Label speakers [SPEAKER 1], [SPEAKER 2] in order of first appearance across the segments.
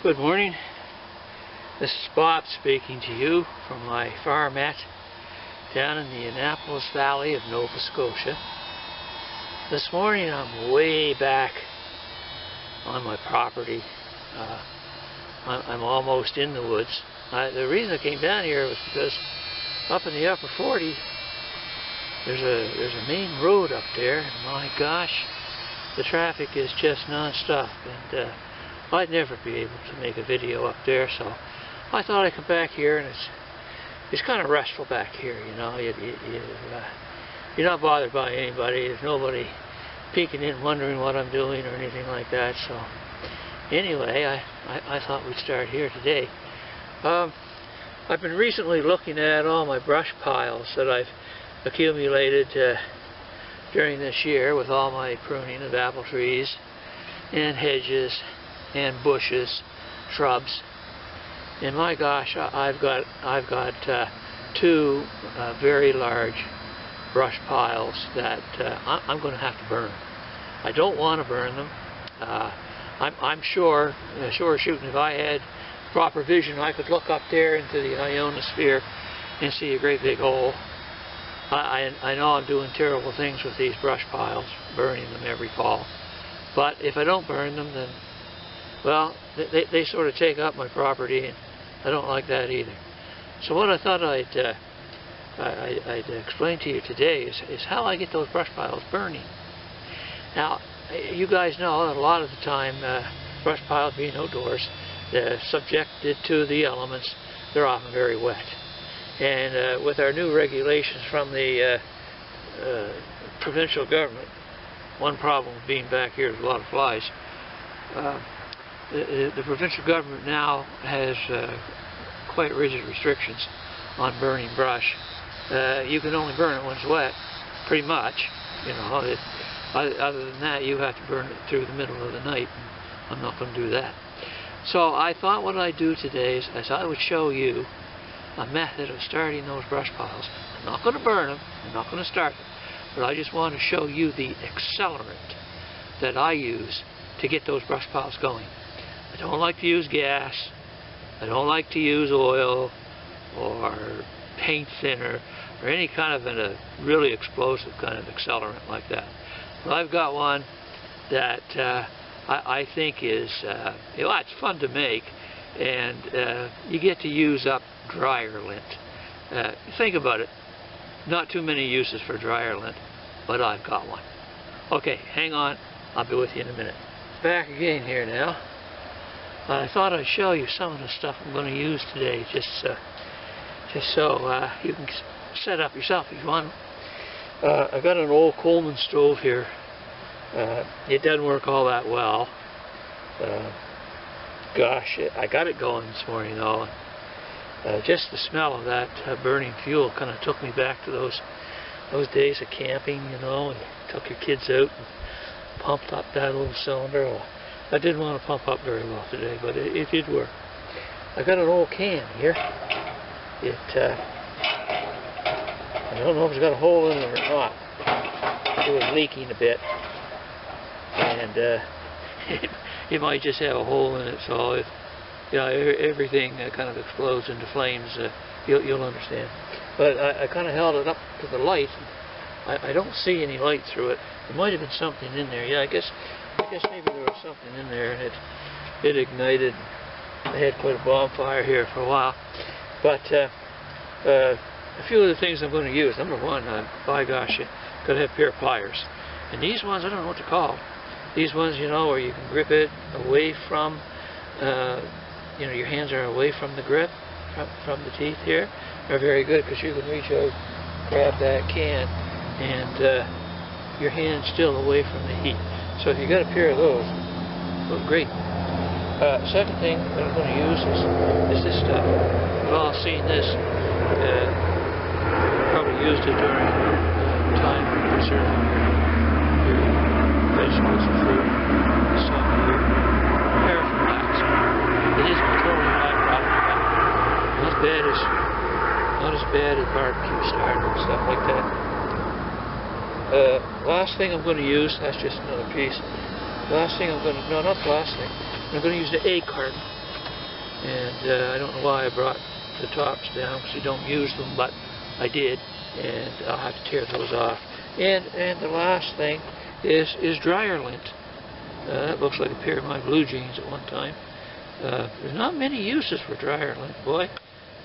[SPEAKER 1] Good morning. This is Bob speaking to you from my farmette down in the Annapolis Valley of Nova Scotia. This morning I'm way back on my property. I'm almost in the woods. The reason I came down here was because up in the upper 40 there's a main road up there, and my gosh, the traffic is just non-stop, and I'd never be able to make a video up there, so I thought I'd come back here, and it's kind of restful back here, you know. You're not bothered by anybody. There's nobody peeking in wondering what I'm doing or anything like that. So anyway, I thought we'd start here today. I've been recently looking at all my brush piles that I've accumulated during this year with all my pruning of apple trees and hedges and bushes, shrubs, and my gosh, I've got two very large brush piles that I'm going to have to burn. I don't want to burn them. I'm sure shooting, if I had proper vision, I could look up there into the ionosphere and see a great big hole. I know I'm doing terrible things with these brush piles, burning them every fall, but if I don't burn them, then well, they sort of take up my property, and I don't like that either. So what I thought I'd explain to you today is how I get those brush piles burning. Now, you guys know that a lot of the time, brush piles being outdoors, subjected to the elements, they're often very wet. And with our new regulations from the provincial government, one problem being back here is a lot of flies. The provincial government now has quite rigid restrictions on burning brush. You can only burn it when it's wet, pretty much. You know, other than that, you have to burn it through the middle of the night. I'm not going to do that. So I thought what I'd do today is I would show you a method of starting those brush piles. I'm not going to burn them. I'm not going to start them. But I just want to show you the accelerant that I use to get those brush piles going. I don't like to use gas. I don't like to use oil or paint thinner or any kind of a really explosive kind of accelerant like that. But I've got one that I think is, you know, it's fun to make, and you get to use up dryer lint. Think about it. Not too many uses for dryer lint, but I've got one. Okay, hang on. I'll be with you in a minute. Back again here now. I thought I'd show you some of the stuff I'm going to use today, just so you can set up yourself if you want. I've got an old Coleman stove here. It doesn't work all that well. Gosh, I got it going this morning though. Just the smell of that burning fuel kind of took me back to those days of camping, you know, and took your kids out and pumped up that little cylinder. Well, I didn't want to pump up very well today, but it did work. I got an old can here. I don't know if it's got a hole in it or not. It was leaking a bit, and it might just have a hole in it. So if you know, everything kind of explodes into flames, you'll understand. But I kind of held it up to the light. I don't see any light through it. There might have been something in there. Yeah, I guess maybe there was something in there, and it ignited. I had quite a bonfire here for a while. But a few of the things I'm going to use. Number one, by gosh, you got to have a pair of pliers. And these ones, I don't know what to call. These ones, you know, where you can grip it away from, you know, your hands are away from the grip, from the teeth here, are very good because you can reach out, grab that can, and your hand's still away from the heat. So if you got a pair of those, well, great. Second thing that I'm going to use is this stuff. You've all seen this. Probably used it during time of conserving your vegetables and fruit this time of year. Paraffin wax. It is petroleum byproduct. Not as bad as barbecue starter and stuff like that. Last thing I'm going to use, that's just another piece. Last thing I'm going to, no, not the last thing. I'm going to use the egg carton. and I don't know why I brought the tops down, because you don't use them, but I did, and I'll have to tear those off. And the last thing is dryer lint. That looks like a pair of my blue jeans at one time. There's not many uses for dryer lint, boy,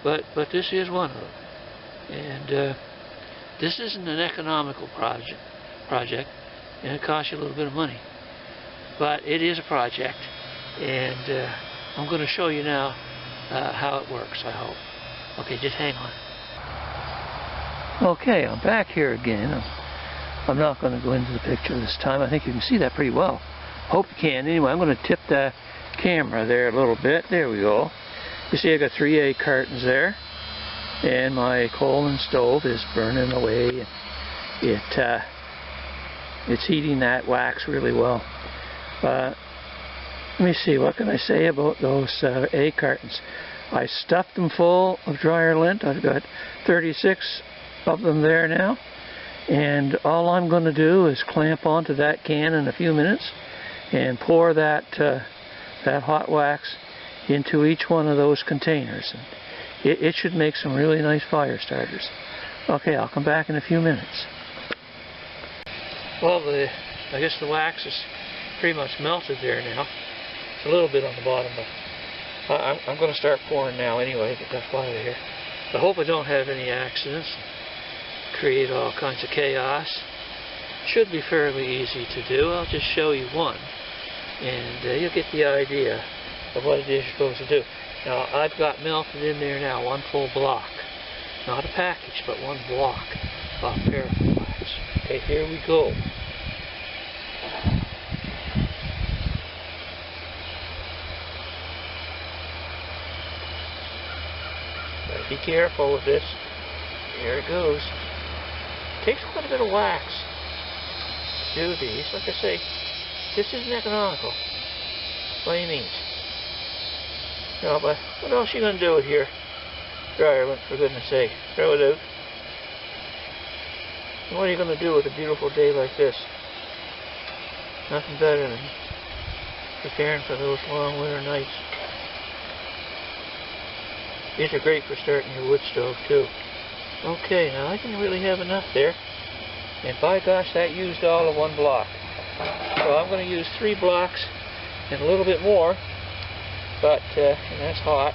[SPEAKER 1] but this is one of them. And this isn't an economical project, and it costs you a little bit of money. But it is a project, and I'm going to show you now how it works, I hope. Okay, just hang on. Okay, I'm back here again. I'm not going to go into the picture this time. I think you can see that pretty well. Hope you can. Anyway, I'm going to tip the camera there a little bit. There we go. You see I got 3 egg cartons there, and my coal and stove is burning away. It's heating that wax really well. Let me see, what can I say about those egg cartons? I stuffed them full of dryer lint. I've got 36 of them there now, and all I'm going to do is clamp onto that can in a few minutes and pour that hot wax into each one of those containers. And it should make some really nice fire starters. Okay, I'll come back in a few minutes. Well, I guess the wax is pretty much melted there now. It's a little bit on the bottom, but I'm going to start pouring now anyway, get that fire here. I hope I don't have any accidents, create all kinds of chaos. Should be fairly easy to do. I'll just show you one, and you'll get the idea of what it is you're supposed to do. Now, I've got melted in there now 1 full block. Not a package, but 1 block of paraffin wax. Okay, here we go. Gotta be careful with this. Here it goes. Takes quite a bit of wax to do these. Like I say, this isn't economical by any means. No, but what else are you going to do with your dryer lint, for goodness sake? Throw it out. And what are you going to do with a beautiful day like this? Nothing better than preparing for those long winter nights. These are great for starting your wood stove too. Okay, now I didn't really have enough there, and by gosh, that used all of 1 block. So I'm going to use 3 blocks and a little bit more, but and that's hot,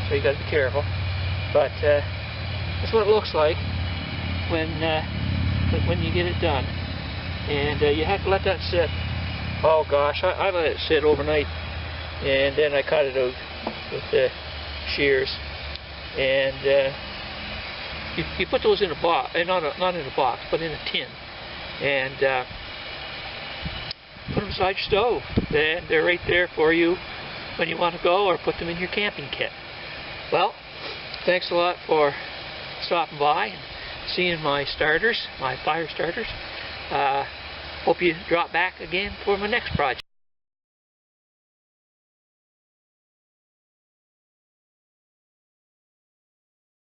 [SPEAKER 1] so you got to be careful. But that's what it looks like when you get it done, and you have to let that sit. Oh gosh, I let it sit overnight, and then I cut it out with the shears, and you put those in a box, not in a box, but in a tin, and put them beside your stove. Then they're right there for you when you want to go, or put them in your camping kit. Well, thanks a lot for stopping by and seeing my starters, my fire starters. Hope you drop back again for my next project.